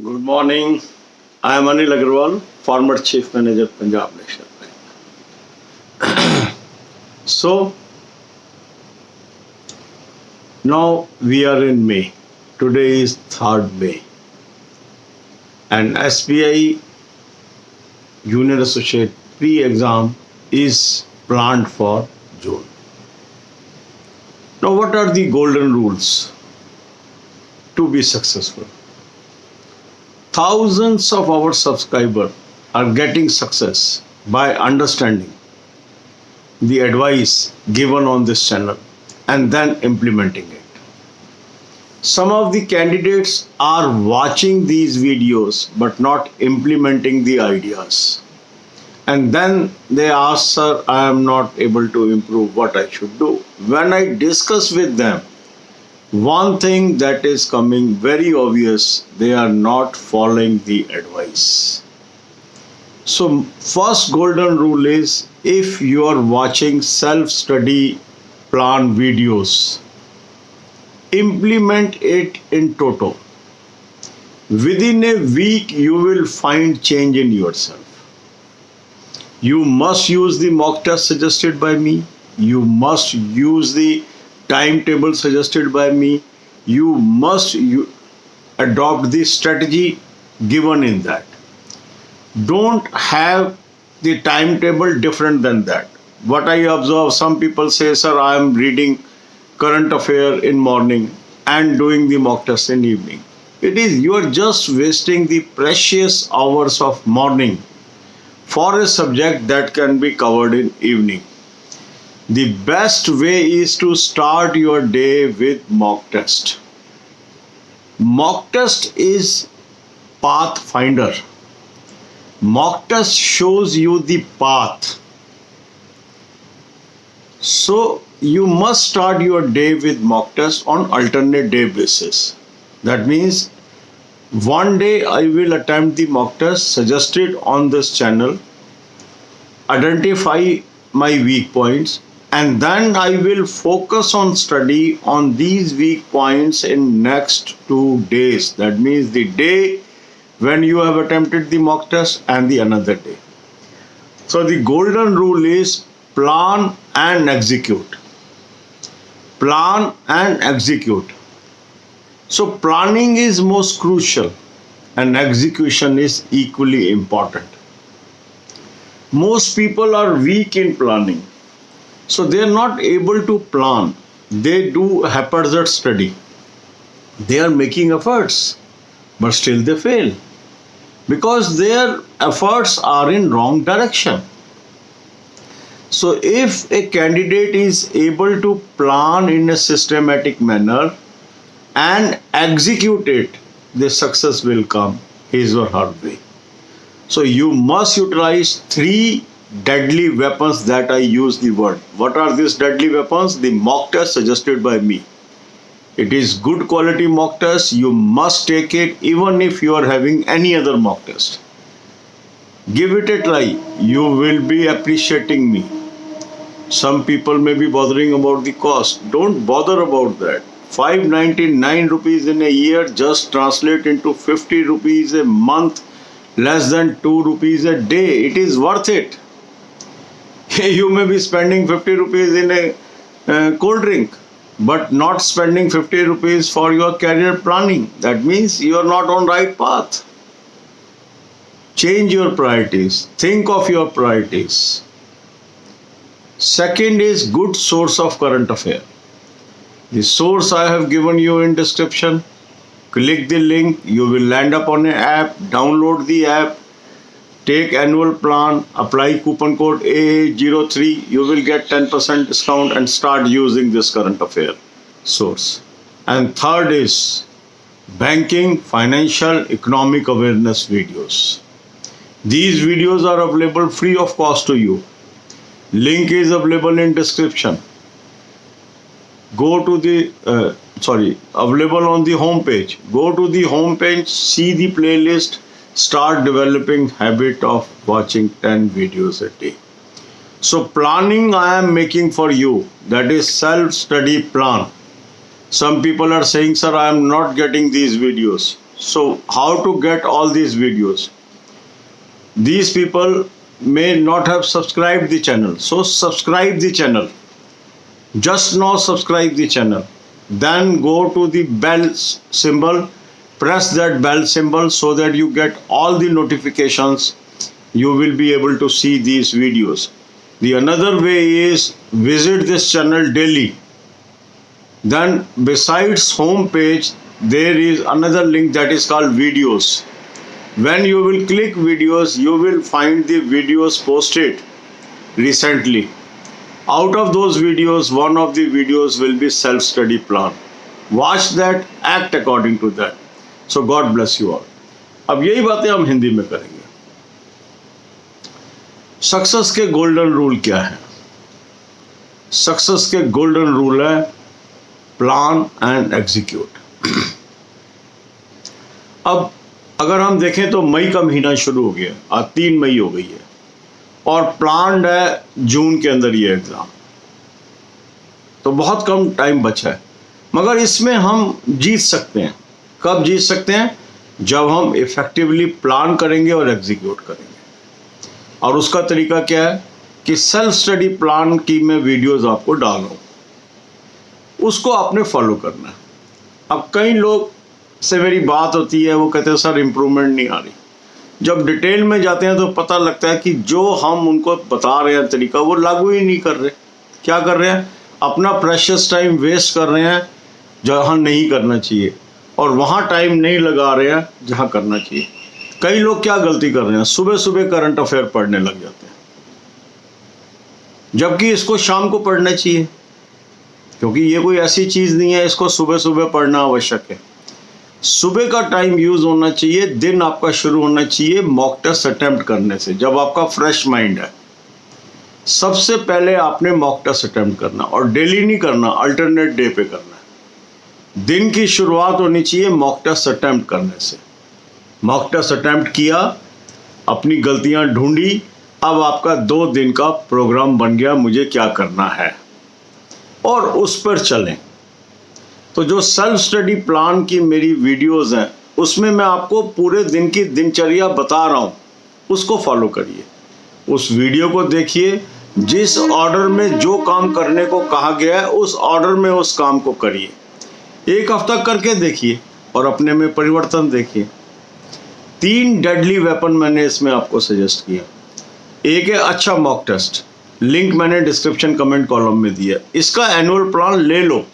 Good morning. I am Anil Agarwal, former Chief Manager, Punjab National Bank. So, now we are in May. Today is 3rd May. And SBI Junior Associate pre-exam is planned for June. Now, what are the golden rules to be successful? Thousands of our subscribers are getting success by understanding the advice given on this channel and then implementing it. Some of the candidates are watching these videos but not implementing the ideas. And then they ask, sir, I am not able to improve, what I should do. When I discuss with them, one thing that is coming very obvious, they are not following the advice. So first golden rule is, if you are watching self-study plan videos, implement it in toto. Within a week, you will find change in yourself. You must use the mock test suggested by me. You must use the timetable suggested by me. You must adopt the strategy given in that. Don't have the timetable different than that. What I observe, some people say, sir, I am reading current affair in morning and doing the mock test in evening. You are just wasting the precious hours of morning for a subject that can be covered in evening. The best way is to start your day with mock test. Mock test is pathfinder. Mock test shows you the path. So you must start your day with mock test on alternate day basis. That means one day I will attempt the mock test suggested on this channel, identify my weak points, and then I will focus on study on these weak points in next 2 days. That means the day when you have attempted the mock test and the another day. So the golden rule is plan and execute. Plan and execute. So planning is most crucial and execution is equally important. Most people are weak in planning. So they are not able to plan. They do haphazard study. They are making efforts, but still they fail because their efforts are in wrong direction. So if a candidate is able to plan in a systematic manner and execute it, the success will come his or her way. So you must utilize 3 deadly weapons that I use the word. What are these deadly weapons? The mock test suggested by me. It is good quality mock test. You must take it even if you are having any other mock test. Give it a try. You will be appreciating me. Some people may be bothering about the cost. Don't bother about that. 599 rupees in a year just translate into 50 rupees a month, less than 2 rupees a day. It is worth it. You may be spending 50 rupees in a cold drink, but not spending 50 rupees for your career planning. That means you are not on right path. Change your priorities. Think of your priorities. Second is good source of current affair. The source I have given you in description. Click the link. You will land up on an app. Download the app. Take annual plan, apply coupon code AA03, you will get 10% discount and start using this current affair source. And third is banking, financial, economic awareness videos. These videos are available free of cost to you. Link is available in description. Go to the, available on the home page. Go to the home page, see the playlist. Start developing habit of watching 10 videos a day. So planning I am making for you, that is self-study plan. Some people are saying, sir, I am not getting these videos. So how to get all these videos? These people may not have subscribed the channel, so subscribe the channel. Just now subscribe the channel, then go to the bell symbol, press that bell symbol so that you get all the notifications. You will be able to see these videos. The another way is visit this channel daily. Then besides home page, there is another link that is called videos. When you will click videos, you will find the videos posted recently. Out of those videos, one of the videos will be self-study plan. Watch that, act according to that. So God bless you all. अब यही बातें हम हिंदी में करेंगे. Success के golden rule क्या है? Success के गोल्डन रूल है प्लान एंड एग्जीक्यूट. अब अगर हम देखें तो मई का महीना शुरू हो गया, आज 3 मई हो गई है और प्लान्ड है जून के अंदर ये एग्ज़ाम. तो बहुत कम टाइम बचा है, मगर इसमें हम जीत सकते हैं. कब जीत सकते हैं? जब हम इफ़ेक्टिवली प्लान करेंगे और एग्जीक्यूट करेंगे. और उसका तरीका क्या है कि सेल्फ स्टडी प्लान की मैं वीडियोज़ आपको डाल रहा हूँ, उसको आपने फॉलो करना है. अब कई लोग से मेरी बात होती है, वो कहते हैं सर इम्प्रूवमेंट नहीं आ रही. जब डिटेल में जाते हैं तो पता लगता है कि जो हम उनको बता रहे हैं तरीका, वो लागू ही नहीं कर रहे. क्या कर रहे हैं? अपना प्रेशियस टाइम वेस्ट कर रहे हैं जहाँ नहीं करना चाहिए, और वहाँ टाइम नहीं लगा रहे हैं जहाँ करना चाहिए. कई लोग क्या गलती कर रहे हैं? सुबह सुबह करंट अफेयर पढ़ने लग जाते हैं, जबकि इसको शाम को पढ़ना चाहिए, क्योंकि ये कोई ऐसी चीज़ नहीं है इसको सुबह सुबह पढ़ना आवश्यक है. सुबह का टाइम यूज़ होना चाहिए. दिन आपका शुरू होना चाहिए मॉक टेस्ट अटेम्प्ट करने से, जब आपका फ्रेश माइंड है. सबसे पहले आपने मॉक टेस्ट अटेम्प्ट करना, और डेली नहीं करना, अल्टरनेट डे पे करना है. दिन की शुरुआत होनी चाहिए मॉक टेस्ट अटेम्प्ट करने से. मॉक टेस्ट अटेम्प्ट किया, अपनी गलतियां ढूंढी, अब आपका 2 दिन का प्रोग्राम बन गया, मुझे क्या करना है, और उस पर चलें. तो जो सेल्फ स्टडी प्लान की मेरी वीडियोस हैं, उसमें मैं आपको पूरे दिन की दिनचर्या बता रहा हूँ, उसको फॉलो करिए. उस वीडियो को देखिए, जिस ऑर्डर में जो काम करने को कहा गया है उस ऑर्डर में उस काम को करिए. 1 हफ्ता करके देखिए और अपने में परिवर्तन देखिए. 3 डेडली वेपन मैंने इसमें आपको सजेस्ट किया. एक है अच्छा मॉक टेस्ट, लिंक मैंने डिस्क्रिप्शन कमेंट कॉलम में दिया. इसका एनुअल प्लान ले लो,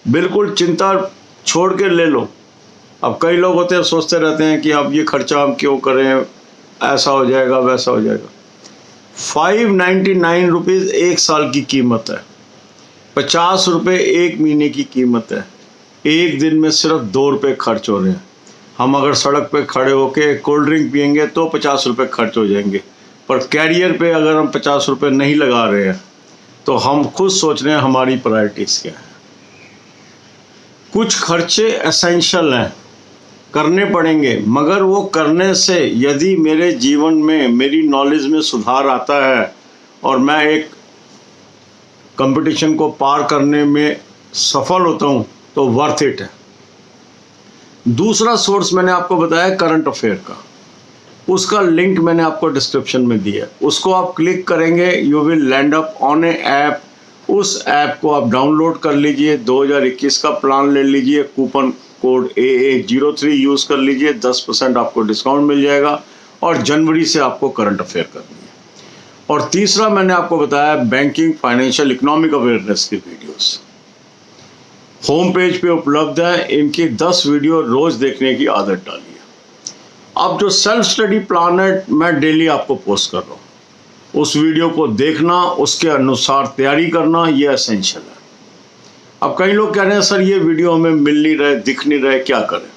बिल्कुल चिंता छोड़ के ले लो. अब कई लोग होते हैं, सोचते रहते हैं कि अब ये खर्चा हम क्यों करें, ऐसा हो जाएगा वैसा हो जाएगा. 599 रुपीज़ 1 साल की कीमत है, 50 रुपये 1 महीने की कीमत है. एक दिन में सिर्फ 2 रुपये खर्च हो रहे हैं. हम अगर सड़क पे खड़े होके कोल्ड ड्रिंक पियेंगे तो 50 रुपये खर्च हो जाएंगे, पर कैरियर पे अगर हम 50 रुपये नहीं लगा रहे हैं तो हम खुद सोच रहे हैं हमारी प्रायोरिटीज़ क्या है. कुछ खर्चे एसेंशियल हैं, करने पड़ेंगे, मगर वो करने से यदि मेरे जीवन में, मेरी नॉलेज में सुधार आता है और मैं एक कंपटीशन को पार करने में सफल होता हूँ, तो वर्थ इट है. दूसरा सोर्स मैंने आपको बताया करंट अफेयर का, उसका लिंक मैंने आपको डिस्क्रिप्शन में दिया. उसको आप क्लिक करेंगे, you will land up on A app. उस ऐप को आप डाउनलोड कर लीजिए, 2021 का प्लान ले लीजिए, कूपन कोड AA03 यूज़ कर लीजिए, 10% आपको डिस्काउंट मिल जाएगा, और जनवरी से आपको करंट अफेयर करनी है. और तीसरा मैंने आपको बताया बैंकिंग, फाइनेंशियल, इकोनॉमिक अवेयरनेस की वीडियोस होम पेज पे उपलब्ध है. इनकी 10 वीडियो रोज़ देखने की आदत डालिए. अब जो सेल्फ स्टडी प्लान है मैं डेली आपको पोस्ट कर रहा हूँ, उस वीडियो को देखना, उसके अनुसार तैयारी करना, ये एसेंशियल है. अब कई लोग कह रहे हैं सर ये वीडियो हमें मिल नहीं रहे, दिख नहीं रहे, क्या करें?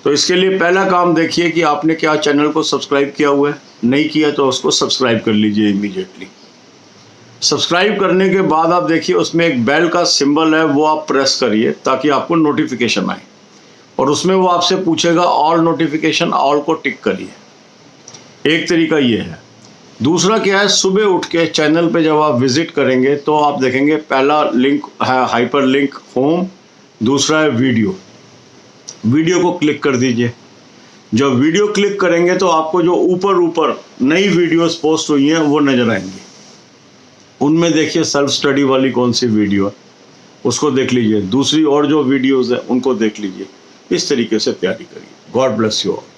तो इसके लिए पहला काम देखिए कि आपने क्या चैनल को सब्सक्राइब किया हुआ है. नहीं किया तो उसको सब्सक्राइब कर लीजिए इमीडिएटली. सब्सक्राइब करने के बाद आप देखिए उसमें एक बेल का सिंबल है, वो आप प्रेस करिए ताकि आपको नोटिफिकेशन आए, और उसमें वो आपसे पूछेगा ऑल नोटिफिकेशन, ऑल को टिक करिए. एक तरीका ये है. दूसरा क्या है, सुबह उठ के चैनल पे जब आप विजिट करेंगे तो आप देखेंगे पहला लिंक है हाइपर लिंक होम, दूसरा है वीडियो. वीडियो को क्लिक कर दीजिए। जब वीडियो क्लिक करेंगे तो आपको जो ऊपर ऊपर नई वीडियोस पोस्ट हुई हैं वो नजर आएंगी। उनमें देखिए सेल्फ स्टडी वाली कौन सी वीडियो है, उसको देख लीजिए। दूसरी और जो वीडियोस है उनको देख लीजिए। इस तरीके से तैयारी करिए। God bless you all.